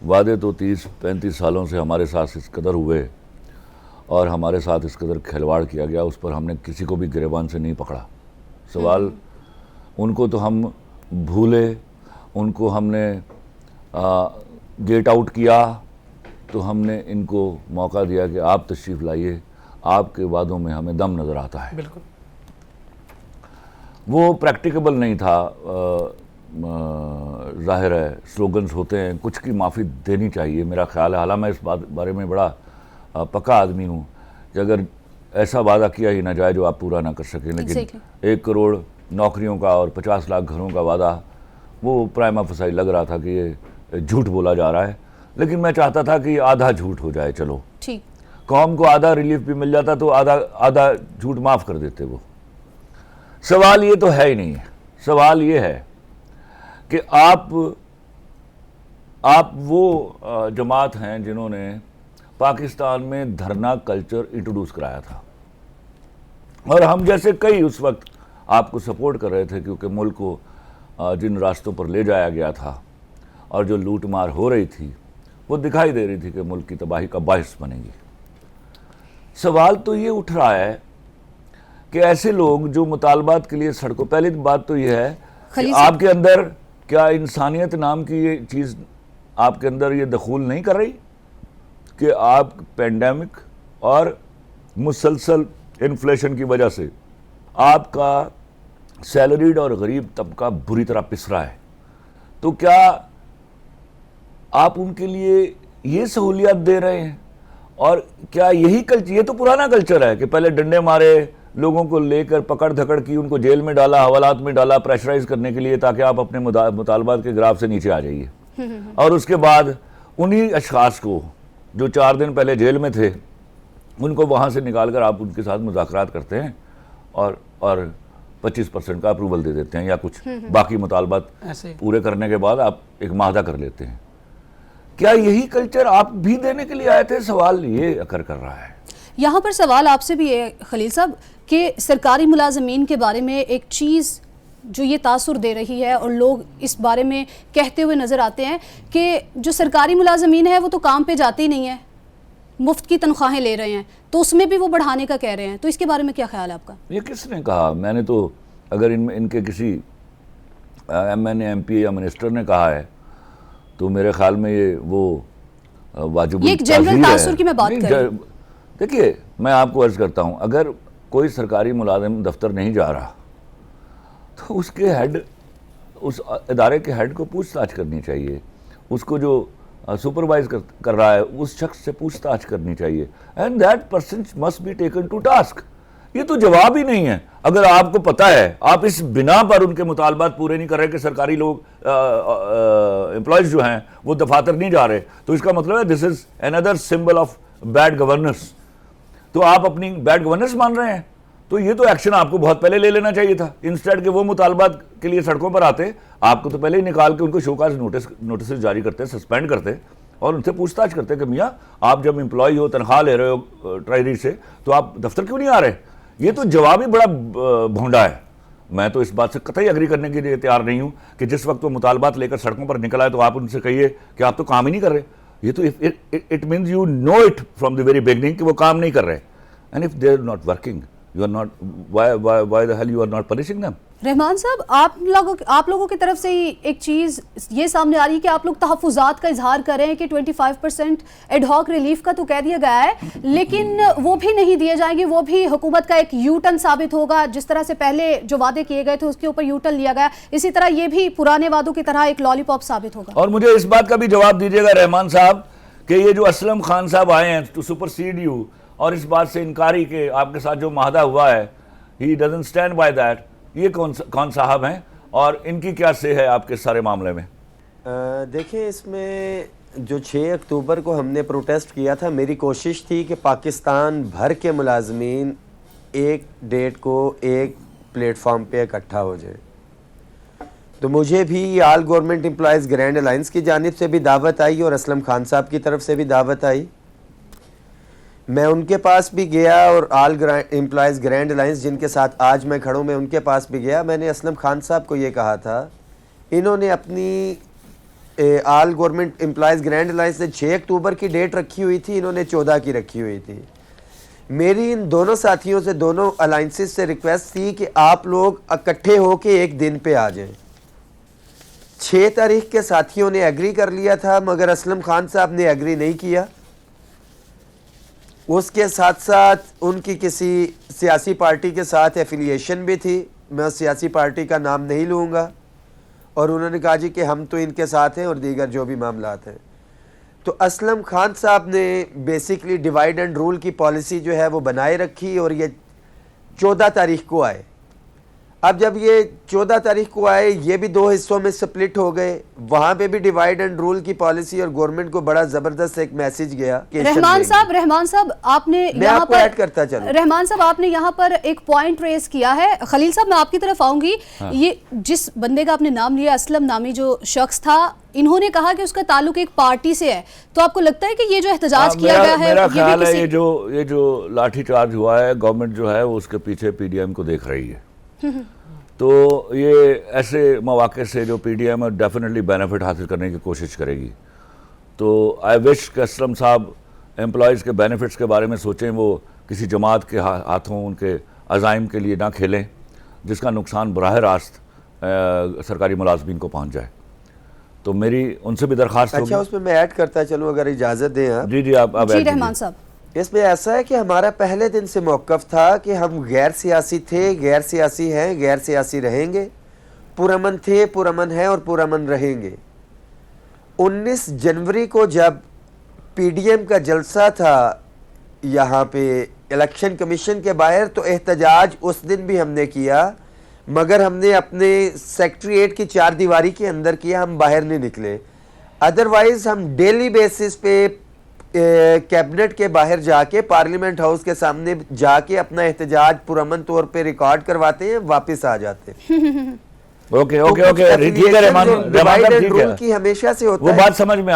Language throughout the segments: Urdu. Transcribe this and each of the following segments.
وعدے تو 30-35 سالوں سے ہمارے ساتھ اس قدر ہوئے اور ہمارے ساتھ اس قدر کھلواڑ کیا گیا، اس پر ہم نے کسی کو بھی گریبان سے نہیں پکڑا۔ سوال ان کو تو ہم بھولے، ان کو ہم نے گیٹ آؤٹ کیا، تو ہم نے ان کو موقع دیا کہ آپ تشریف لائیے، آپ کے وعدوں میں ہمیں دم نظر آتا ہے۔ بالکل وہ پریکٹیکیبل نہیں تھا، ظاہر ہے سلوگنز ہوتے ہیں، کچھ کی معافی دینی چاہیے میرا خیال ہے۔ حالانکہ میں اس بارے میں بڑا پکا آدمی ہوں کہ اگر ایسا وعدہ کیا ہی نہ جائے جو آپ پورا نہ کر سکیں، لیکن 1 کروڑ نوکریوں کا اور 50 لاکھ گھروں کا وعدہ، وہ پرائما فسائی لگ رہا تھا کہ یہ جھوٹ بولا جا رہا ہے، لیکن میں چاہتا تھا کہ یہ آدھا جھوٹ ہو جائے۔ چلو قوم کو آدھا ریلیف بھی مل جاتا تو آدھا جھوٹ معاف کر دیتے وہ۔ سوال یہ تو ہے ہی نہیں ہے، سوال یہ ہے کہ آپ وہ جماعت ہیں جنہوں نے پاکستان میں دھرنا کلچر انٹروڈیوس کرایا تھا، اور ہم جیسے کئی اس وقت آپ کو سپورٹ کر رہے تھے، کیونکہ ملک کو جن راستوں پر لے جایا گیا تھا اور جو لوٹ مار ہو رہی تھی وہ دکھائی دے رہی تھی کہ ملک کی تباہی کا باعث بنے گی۔ سوال تو یہ اٹھ رہا ہے کہ ایسے لوگ جو مطالبات کے لیے سڑکوں، پہلی بات تو یہ ہے کہ آپ کے اندر کیا انسانیت نام کی یہ چیز آپ کے اندر یہ دخول نہیں کر رہی کہ آپ پینڈیمک اور مسلسل انفلیشن کی وجہ سے آپ کا سیلریڈ اور غریب طبقہ بری طرح پس رہا ہے، تو کیا آپ ان کے لیے یہ سہولیات دے رہے ہیں؟ اور کیا یہی کلچر، یہ تو پرانا کلچر ہے کہ پہلے ڈنڈے مارے، لوگوں کو لے کر پکڑ دھکڑ کی، ان کو جیل میں ڈالا، حوالات میں ڈالا پریشرائز کرنے کے لیے تاکہ آپ اپنے مطالبات کے گراف سے نیچے آ جائیے، اور اس کے بعد انہی اشخاص کو جو 4 دن پہلے جیل میں تھے ان کو وہاں سے نکال کر آپ ان کے ساتھ مذاکرات کرتے ہیں اور 25% کا اپروول دے دیتے ہیں، یا کچھ باقی مطالبات پورے کرنے کے بعد آپ ایک معاہدہ کر لیتے ہیں۔ کیا یہی کلچر آپ بھی دینے کے لیے آئے تھے؟ سوال یہ اکر کر رہا ہے۔ یہاں پر سوال آپ سے بھی ہے خلیل صاحب کہ سرکاری ملازمین کے بارے میں ایک چیز جو یہ تاثر دے رہی ہے اور لوگ اس بارے میں کہتے ہوئے نظر آتے ہیں کہ جو سرکاری ملازمین ہیں وہ تو کام پہ جاتے ہی نہیں ہیں، مفت کی تنخواہیں لے رہے ہیں، تو اس میں بھی وہ بڑھانے کا کہہ رہے ہیں، تو اس کے بارے میں کیا خیال ہے آپ کا؟ یہ کس نے کہا؟ میں نے تو اگر ان کے کسی ایم این اے، ایم پی یا منسٹر نے کہا ہے تو میرے خیال میں یہ وہ واجب یہ ایک جنرل تاثر کی میں بات کر رہی ہوں۔ دیکھیے میں آپ کو عرض کرتا ہوں، اگر کوئی سرکاری ملازم دفتر نہیں جا رہا تو اس کے ہیڈ، اس ادارے کے ہیڈ کو پوچھ تاچھ کرنی چاہیے، اس کو جو سپروائز کر رہا ہے اس شخص سے پوچھ تاچھ کرنی چاہیے، and that person must be taken to task. یہ تو جواب ہی نہیں ہے۔ اگر آپ کو پتہ ہے آپ اس بنا پر ان کے مطالبات پورے نہیں کر رہے کہ سرکاری لوگ امپلائیز جو ہیں وہ دفاتر نہیں جا رہے، تو اس کا مطلب ہے دس از another symbol of bad governance۔ تو آپ اپنی بیڈ گورننس مان رہے ہیں، تو یہ تو ایکشن آپ کو بہت پہلے لے لینا چاہیے تھا، انسٹیڈ کہ وہ مطالبات کے لیے سڑکوں پر آتے، آپ کو تو پہلے ہی نکال کے ان کو شوکاز نوٹسز جاری کرتے، سسپینڈ کرتے اور ان سے پوچھ تاچھ کرتے کہ میاں آپ جب امپلائی ہو، تنخواہ لے رہے ہو ٹریجری سے، تو آپ دفتر کیوں نہیں آ رہے؟ یہ تو جواب ہی بڑا بھونڈا ہے۔ میں تو اس بات سے قطعی اگری کرنے کے لیے تیار نہیں ہوں کہ جس وقت وہ مطالبات لے کر سڑکوں پر نکل آئے تو آپ ان سے کہیے کہ آپ تو کام ہی نہیں کر رہے۔ یہ تو it means you know it from the very beginning کہ وہ کام نہیں کر رہے، and if they are not working you are not, why the hell you are not punishing them؟ رحمان صاحب آپ لوگوں کی طرف سے ہی ایک چیز یہ سامنے آ رہی ہے کہ آپ لوگ تحفظات کا اظہار کر رہے ہیں کہ 25% ایڈ ہاک ریلیف کا تو کہہ دیا گیا ہے، لیکن وہ بھی نہیں دیے جائیں گے، وہ بھی حکومت کا ایک یو ٹرن ثابت ہوگا، جس طرح سے پہلے جو وعدے کیے گئے تھے اس کے اوپر یو ٹرن لیا گیا، اسی طرح یہ بھی پرانے وعدوں کی طرح ایک لالی پاپ ثابت ہوگا۔ اور مجھے اس بات کا بھی جواب دیجیے گا رحمان صاحب کہ یہ جو اسلم خان صاحب آئے ہیں ٹو سپرسیڈ یو اور اس بات سے انکاری کہ آپ کے ساتھ جو معاہدہ ہوا ہے he doesn't stand by that، یہ کون صاحب ہیں اور ان کی کیا سے ہے آپ کے سارے معاملے میں؟ دیکھیں اس میں جو 6 اکتوبر کو ہم نے پروٹیسٹ کیا تھا، میری کوشش تھی کہ پاکستان بھر کے ملازمین ایک ڈیٹ کو ایک پلیٹ فارم پہ اکٹھا ہو جائے، تو مجھے بھی آل گورنمنٹ امپلائیز گرینڈ الائنس کی جانب سے بھی دعوت آئی اور اسلم خان صاحب کی طرف سے بھی دعوت آئی۔ میں ان کے پاس بھی گیا اور آل امپلائیز گرینڈ الائنس جن کے ساتھ آج میں کھڑوں میں ان کے پاس بھی گیا۔ میں نے اسلم خان صاحب کو یہ کہا تھا، انہوں نے اپنی آل گورنمنٹ امپلائیز گرینڈ الائنس نے 6 اکتوبر کی ڈیٹ رکھی ہوئی تھی، انہوں نے 14 کی رکھی ہوئی تھی. میری ان دونوں ساتھیوں سے، دونوں الائنسز سے ریکویسٹ تھی کہ آپ لوگ اکٹھے ہو کے ایک دن پہ آ جائیں. 6 تاریخ کے ساتھیوں نے ایگری کر لیا تھا، مگر اسلم خان صاحب نے ایگری نہیں کیا. اس کے ساتھ ساتھ ان کی کسی سیاسی پارٹی کے ساتھ ایفیلیشن بھی تھی، میں اس سیاسی پارٹی کا نام نہیں لوں گا، اور انہوں نے کہا جی کہ ہم تو ان کے ساتھ ہیں اور دیگر جو بھی معاملات ہیں. تو اسلم خان صاحب نے بیسیکلی ڈیوائیڈ اینڈ رول کی پالیسی جو ہے وہ بنائے رکھی، اور یہ 14 تاریخ کو آئے. اب جب یہ 14 تاریخ کو آئے، یہ بھی 2 حصوں میں سپلٹ ہو گئے. وہاں پہ بھی ڈیوائیڈ اینڈ رول کی پالیسی، اور گورنمنٹ کو بڑا زبردست ایک میسج گیا. رحمان صاحب آپ نے میں یہاں آپ کو پر ایڈ کرتا چلوں. رحمان صاحب آپ نے یہاں پر ایک پوائنٹ ریز کیا ہے. خلیل صاحب میں آپ کی طرف آؤں گی. یہ جس بندے کا آپ نے نام لیا، اسلم نامی جو شخص تھا، انہوں نے کہا کہ اس کا تعلق ایک پارٹی سے ہے. تو آپ کو لگتا ہے کہ یہ جو احتجاج کیا گیا ہے، میرا خیال ہے یہ جو لاٹھی چارج ہوا ہے، گورنمنٹ جو ہے وہ اس کے پیچھے پی ڈی ایم کو دیکھ رہی ہے. تو یہ ایسے مواقع سے جو P D M definitely benefit حاصل کرنے کی کوشش کرے گی. تو آئی وش کہ اسلم صاحب امپلائیز کے بینیفٹس کے بارے میں سوچیں، وہ کسی جماعت کے ہاتھوں ان کے عزائم کے لیے نہ کھیلیں جس کا نقصان براہ راست سرکاری ملازمین کو پہنچ جائے. تو میری ان سے بھی درخواست ہوگی. اچھا، اس میں ایڈ کرتا چلوں اگر اجازت دیں آپ. جی آپ جی رحمان صاحب. اس میں ایسا ہے کہ ہمارا پہلے دن سے موقف تھا کہ ہم غیر سیاسی تھے، غیر سیاسی ہیں، غیر سیاسی رہیں گے، پرامن تھے، پرامن ہیں اور پرامن رہیں گے. 19 جنوری کو جب پی ڈی ایم کا جلسہ تھا یہاں پہ الیکشن کمیشن کے باہر، تو احتجاج اس دن بھی ہم نے کیا، مگر ہم نے اپنے سیکٹریٹ کی 4 دیواری کے اندر کیا، ہم باہر نہیں نکلے. ادروائز ہم ڈیلی بیسس پہ کیبنٹ کے باہر جا کے، پارلیمنٹ ہاؤس کے سامنے جا کے اپنا احتجاج پرامن طور پہ ریکارڈ کرواتے ہیں، واپس آ جاتے ہیں. اوکے ٹھیک ہے رحمان صاحب، کی ہمیشہ سے ہوتا وہ ہے. بات سمجھ میں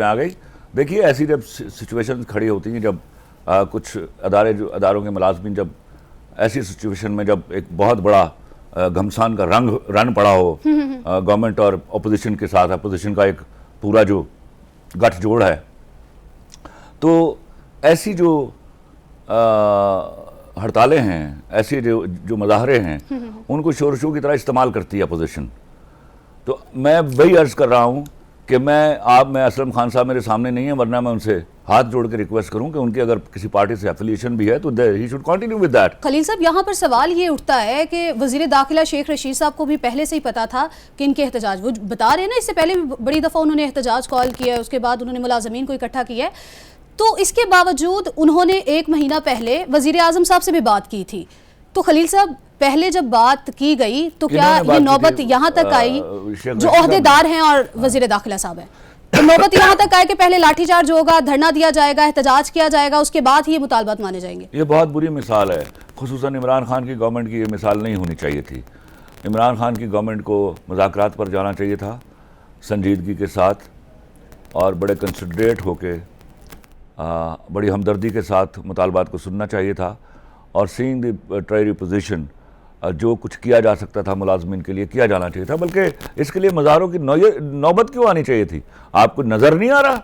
آ گئی. دیکھیے ایسی جب سچویشن کھڑی ہوتی ہیں، جب کچھ اداروں کے ملازمین جب ایسی سچویشن میں جب ایک بہت بڑا گھمسان کا رن پڑا ہو گورنمنٹ اور اپوزیشن کے ساتھ، اپوزیشن کا ایک پورا جو گٹھ جوڑ ہے، تو ایسی جو ہڑتالیں ہیں، ایسی جو مظاہرے ہیں، ان کو شور شو کی طرح استعمال کرتی ہے اپوزیشن. تو میں وہی عرض کر رہا ہوں کہ میں اسلم خان صاحب میرے سامنے نہیں ہیں، ورنہ میں ان سے ہاتھ جوڑ کے ریکویسٹ کروں کہ ان کی اگر کسی پارٹی سے ایفیلیشن بھی ہے تو ہی should continue with that. Khalil صاحب یہاں پر سوال یہ اٹھتا ہے کہ وزیر داخلہ شیخ رشید صاحب کو بھی پہلے سے ہی پتا تھا کہ ان کے احتجاج، وہ بتا رہے ہیں نا، اس سے پہلے بھی بڑی دفعہ انہوں نے احتجاج کال کیا ہے، اس کے بعد انہوں نے ملازمین کو اکٹھا کیا ہے. تو اس کے باوجود انہوں نے 1 مہینہ پہلے وزیر اعظم صاحب سے بھی بات کی تھی. تو خلیل صاحب پہلے جب بات کی گئی تو کیا یہ نوبت یہاں تک آئی، جو عہدیدار ہیں اور وزیر داخلہ صاحب ہیں، تو نوبت یہاں تک آئے کہ پہلے لاٹھی چارج ہوگا، دھرنا دیا جائے گا، احتجاج کیا جائے گا، اس کے بعد ہی یہ مطالبات مانے جائیں گے؟ یہ بہت بری مثال ہے. خصوصاً عمران خان کی گورنمنٹ کی یہ مثال نہیں ہونی چاہیے تھی. عمران خان کی گورنمنٹ کو مذاکرات پر جانا چاہیے تھا سنجیدگی کے ساتھ، اور بڑے کنسیڈریٹ ہو کے، بڑی ہمدردی کے ساتھ مطالبات کو سننا چاہیے تھا. اور سینگ دی ٹریری پوزیشن، جو کچھ کیا جا سکتا تھا ملازمین کے لیے کیا جانا چاہیے تھا. بلکہ اس کے لیے مظاہروں کی نوبت کیوں آنی چاہیے تھی؟ آپ کو نظر نہیں آ رہا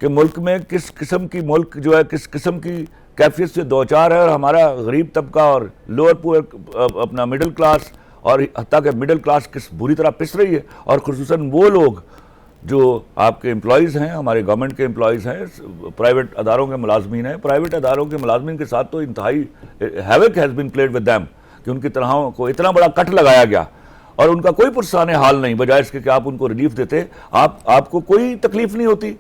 کہ ملک میں کس قسم کی ملک جو ہے کس قسم کی کیفیت سے دوچار ہے، اور ہمارا غریب طبقہ اور لوور پور اپنا مڈل کلاس، اور حتیٰ کہ مڈل کلاس کس بری طرح پس رہی ہے. اور خصوصاً وہ لوگ جو آپ کے امپلائیز ہیں، ہمارے گورنمنٹ کے امپلائیز ہیں، پرائیویٹ اداروں کے ملازمین ہیں، پرائیویٹ اداروں کے ملازمین کے ساتھ تو انتہائی havoc has been played with them, کہ ان کی طرحوں کو اتنا بڑا کٹ لگایا گیا اور ان کا کوئی پرسان حال نہیں، بجائے اس کے کہ آپ ان کو ریلیف دیتے. آپ کو کوئی تکلیف نہیں ہوتی.